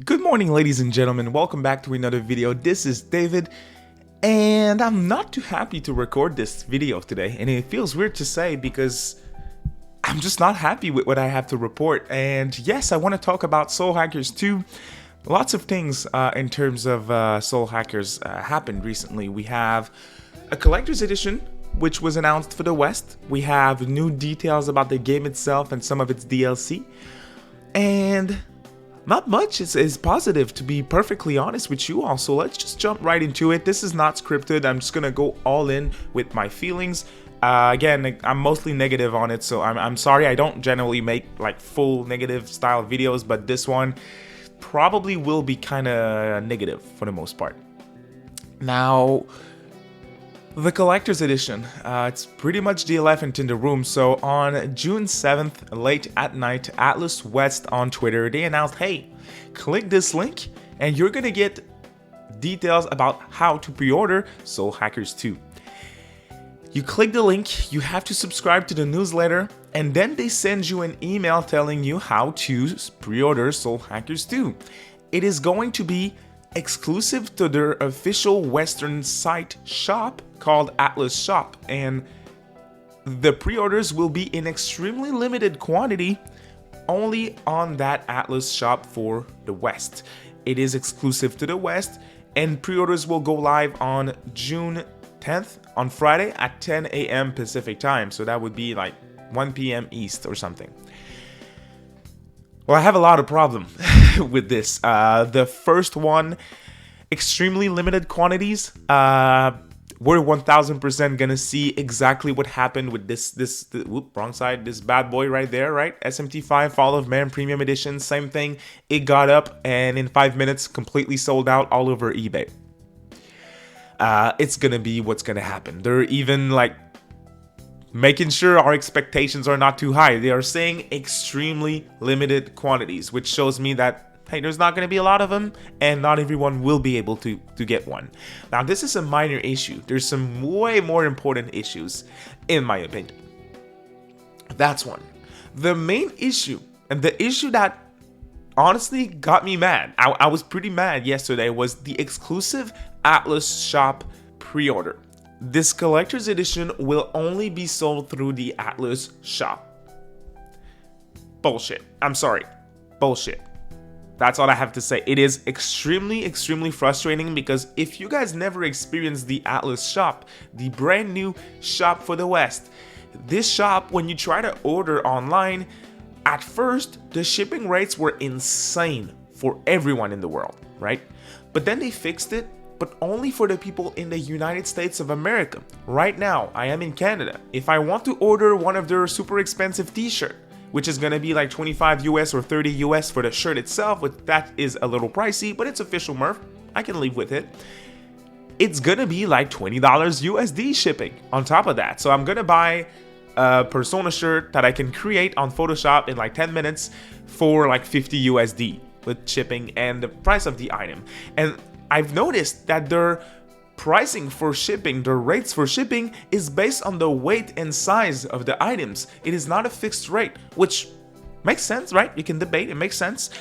Good morning, ladies and gentlemen. Welcome back to another video. This is David, and I'm not too happy to record this video today. And it feels weird to say because I'm just not happy with what I have to report. And yes, I want to talk about Soul Hackers 2. Lots of things in terms of Soul Hackers happened recently. We have a collector's edition, which was announced for the West. We have new details about the game itself and some of its DLC. And not much is positive, to be perfectly honest with you all, so let's just jump right into it. This is not scripted. I'm just gonna go all in with my feelings. Again, I'm mostly negative on it, so I'm sorry. I don't generally make like full negative style videos, but this one probably will be kind of negative for the most part. Now, the collector's edition, it's pretty much the elephant in the room. So on June 7th, late at night, Atlas West on Twitter, they announced, hey, click this link and you're gonna get details about how to pre-order Soul Hackers 2. You click the link, you have to subscribe to the newsletter, and then they send you an email telling you how to pre-order Soul Hackers 2. It is going to be exclusive to their official Western site shop called Atlas Shop, and the pre-orders will be in extremely limited quantity only on that Atlas Shop for the West. It is exclusive to the West, and pre-orders will go live on June 10th on Friday at 10 a.m. Pacific time, so that would be like 1 p.m. East or something. Well, I have a lot of problem with this. The first one, extremely limited quantities. We're 1000% gonna see exactly what happened with this wrong side, this bad boy right there, right? SMT5 Fall of Man Premium Edition, same thing. It got up and in 5 minutes completely sold out all over eBay. It's gonna be what's gonna happen. They're even like making sure our expectations are not too high. They are saying extremely limited quantities, which shows me that, hey, there's not going to be a lot of them, and not everyone will be able to get one. Now, this is a minor issue. There's some way more important issues, in my opinion. That's one. The main issue, and the issue that honestly got me mad, I was pretty mad yesterday, was the exclusive Atlas Shop pre-order. This collector's edition will only be sold through the Atlas Shop. Bullshit. I'm sorry. Bullshit. That's all I have to say. It is extremely frustrating because if you guys never experienced the Atlas Shop, the brand new shop for the West, this shop, when you try to order online, at first, the shipping rates were insane for everyone in the world, right? But then they fixed it, but only for the people in the United States of America. Right now, I am in Canada. If I want to order one of their super expensive t-shirt, which is gonna be like 25 US or 30 US for the shirt itself, which that is a little pricey, but it's official Murph, I can live with it. It's gonna be like $20 USD shipping on top of that. So I'm gonna buy a Persona shirt that I can create on Photoshop in like 10 minutes for like 50 USD with shipping and the price of the item. And I've noticed that their pricing for shipping, their rates for shipping, is based on the weight and size of the items. It is not a fixed rate, which makes sense, right? You can debate, it makes sense.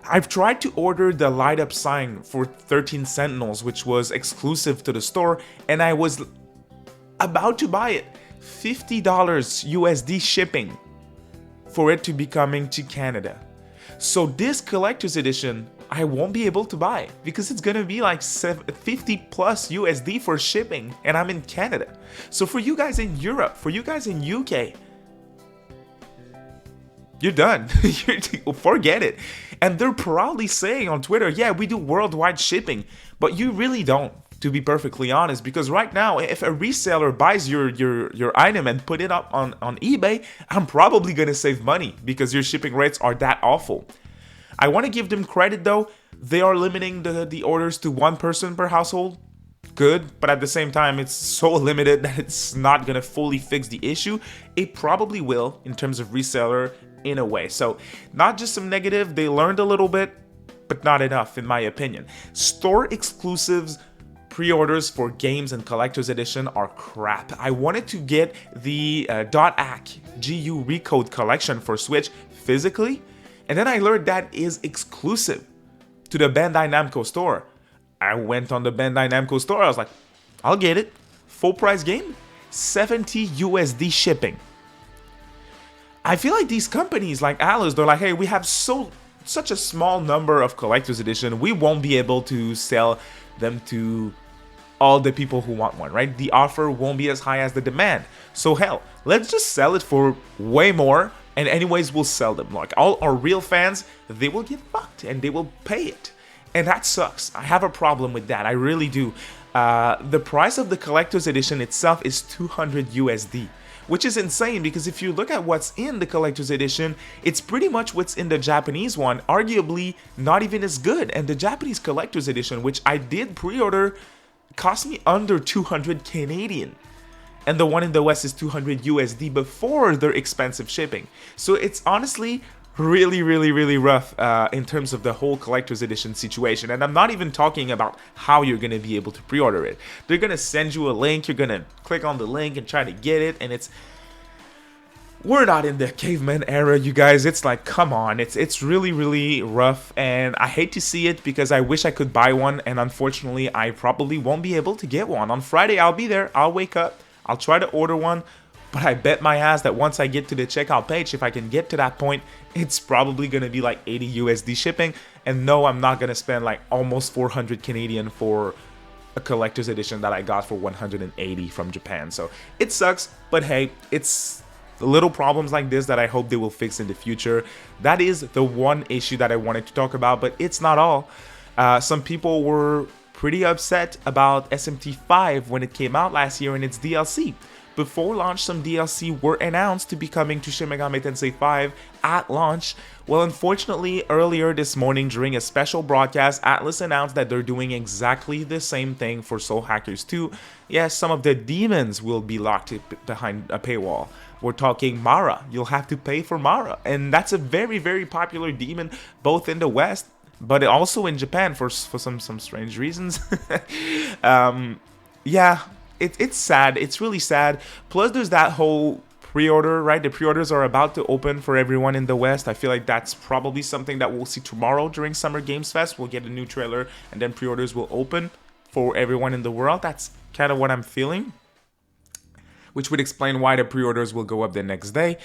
I've tried to order the light up sign for 13 Sentinels, which was exclusive to the store, and I was about to buy it. $50 USD shipping for it to be coming to Canada. So this collector's edition, I won't be able to buy because it's gonna be like 50 plus USD for shipping, and I'm in Canada. So for you guys in Europe, for you guys in UK, you're done. Forget it. And they're proudly saying on Twitter, yeah, we do worldwide shipping, but you really don't, to be perfectly honest, because right now, if a reseller buys your item and put it up on eBay, I'm probably gonna save money because your shipping rates are that awful. I want to give them credit though. They are limiting the orders to one person per household. Good, but at the same time, it's so limited that it's not gonna fully fix the issue. It probably will in terms of reseller in a way. So not just some negative, they learned a little bit, but not enough in my opinion. Store exclusives pre-orders for games and collector's edition are crap. I wanted to get the .ac GU Recode collection for Switch physically, and then I learned that is exclusive to the Bandai Namco store. I went on the Bandai Namco store. I was like, I'll get it. Full price game, 70 USD shipping. I feel like these companies like Atlus, they're like, hey, we have such a small number of collector's edition, we won't be able to sell them to all the people who want one, right? The offer won't be as high as the demand. So hell, let's just sell it for way more, and anyways, we'll sell them. Like, all our real fans, they will get fucked, and they will pay it. And that sucks. I have a problem with that, I really do. The price of the collector's edition itself is 200 USD. Which is insane, because if you look at what's in the collector's edition, it's pretty much what's in the Japanese one, arguably not even as good. And the Japanese collector's edition, which I did pre-order, cost me under 200 Canadian. And the one in the West is 200 USD before their expensive shipping. So it's honestly really rough in terms of the whole collector's edition situation. And I'm not even talking about how you're going to be able to pre-order it. They're going to send you a link, you're going to click on the link and try to get it, and we're not in the caveman era, you guys. It's like, come on, it's really rough, and I hate to see it because I wish I could buy one, and unfortunately I probably won't be able to get one. On Friday I'll be there, I'll wake up, I'll try to order one. But I bet my ass that once I get to the checkout page, if I can get to that point, it's probably going to be like 80 USD shipping. And no, I'm not going to spend like almost 400 Canadian for a collector's edition that I got for 180 from Japan. So it sucks, but hey, it's little problems like this that I hope they will fix in the future. That is the one issue that I wanted to talk about, but it's not all. Some people were pretty upset about SMT5 when it came out last year and its DLC. Before launch, some DLC were announced to be coming to Shin Megami Tensei 5 at launch. Well, unfortunately, earlier this morning during a special broadcast, Atlus announced that they're doing exactly the same thing for Soul Hackers 2. Yes, some of the demons will be locked behind a paywall. We're talking Mara. You'll have to pay for Mara. And that's a very popular demon, both in the West, but also in Japan for some strange reasons. Yeah. It's sad. It's really sad. Plus, there's that whole pre-order, right? The pre-orders are about to open for everyone in the West. I feel like that's probably something that we'll see tomorrow during Summer Games Fest. We'll get a new trailer, and then pre-orders will open for everyone in the world. That's kind of what I'm feeling, which would explain why the pre-orders will go up the next day.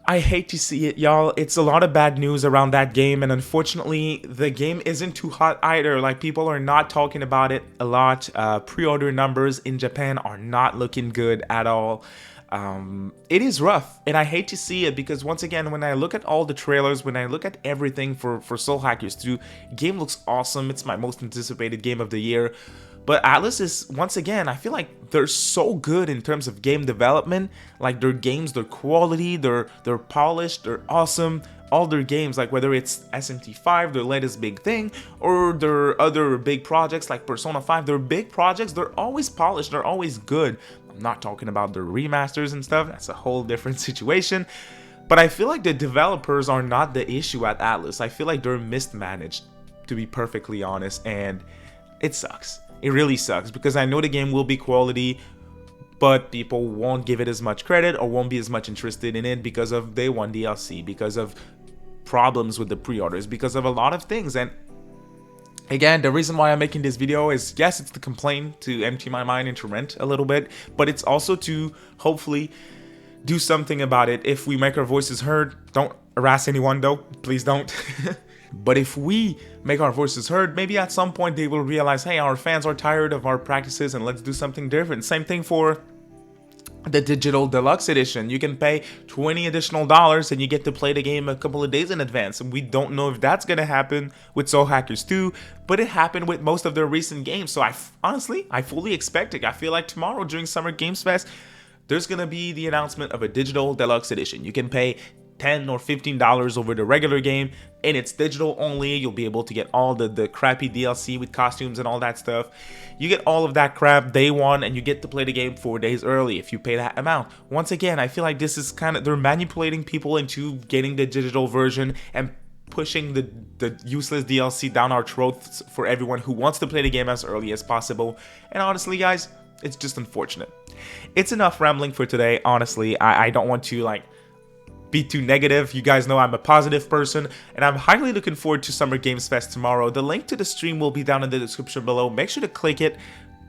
I hate to see it, y'all. It's a lot of bad news around that game, and unfortunately, the game isn't too hot either. Like, people are not talking about it a lot. Pre-order numbers in Japan are not looking good at all. It is rough, and I hate to see it because, once again, when I look at all the trailers, when I look at everything for Soul Hackers 2, game looks awesome. It's my most anticipated game of the year. But Atlus is, once again, I feel like they're so good in terms of game development. Like, their games, their quality, they're polished, they're awesome. All their games, like whether it's SMT5, their latest big thing, or their other big projects like Persona 5, they're big projects, they're always polished, they're always good. I'm not talking about their remasters and stuff, that's a whole different situation. But I feel like the developers are not the issue at Atlus. I feel like they're mismanaged, to be perfectly honest, and it sucks. It really sucks because I know the game will be quality, but people won't give it as much credit or won't be as much interested in it because of Day 1 DLC, because of problems with the pre-orders, because of a lot of things. And again, the reason why I'm making this video is, yes, it's to complain, to empty my mind and to rant a little bit, but it's also to hopefully do something about it. If we make our voices heard, don't harass anyone though, please don't. But if we make our voices heard, maybe at some point they will realize, hey, our fans are tired of our practices and let's do something different. Same thing for the digital deluxe edition. You can pay $20 additional and you get to play the game a couple of days in advance. And we don't know if that's going to happen with Soul Hackers 2, but it happened with most of their recent games. So honestly, I fully expect it. I feel like tomorrow during Summer Games Fest, there's going to be the announcement of a digital deluxe edition. You can pay $10 or $15 over the regular game, and it's digital only. You'll be able to get all the crappy DLC with costumes and all that stuff. You get all of that crap day one, and you get to play the game 4 days early if you pay that amount. Once again, I feel like this is they're manipulating people into getting the digital version and pushing the useless DLC down our throats for everyone who wants to play the game as early as possible. And honestly, guys, it's just unfortunate. It's enough rambling for today. Honestly, I don't want to be too negative. You guys know I'm a positive person, and I'm highly looking forward to Summer Games Fest tomorrow. The link to the stream will be down in the description below. Make sure to click it.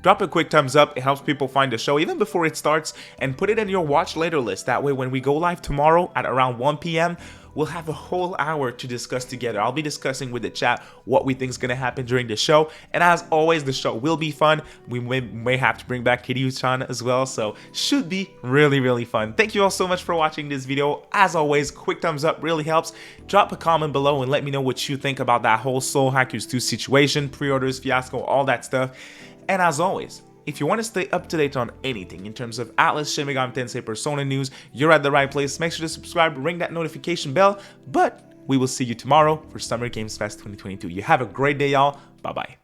Drop a quick thumbs up, it helps people find the show even before it starts, and put it in your watch later list. That way when we go live tomorrow at around 1 p.m, we'll have a whole hour to discuss together. I'll be discussing with the chat what we think is going to happen during the show, and as always, the show will be fun. We may have to bring back Kiryu-chan as well, so should be really fun. Thank you all so much for watching this video. As always, quick thumbs up really helps. Drop a comment below and let me know what you think about that whole Soul Hackers 2 situation, pre-orders, fiasco, all that stuff. And as always, if you want to stay up to date on anything in terms of Atlus, Shin Megami Tensei, Persona news, you're at the right place. Make sure to subscribe, ring that notification bell. But we will see you tomorrow for Summer Games Fest 2022. You have a great day, y'all. Bye-bye.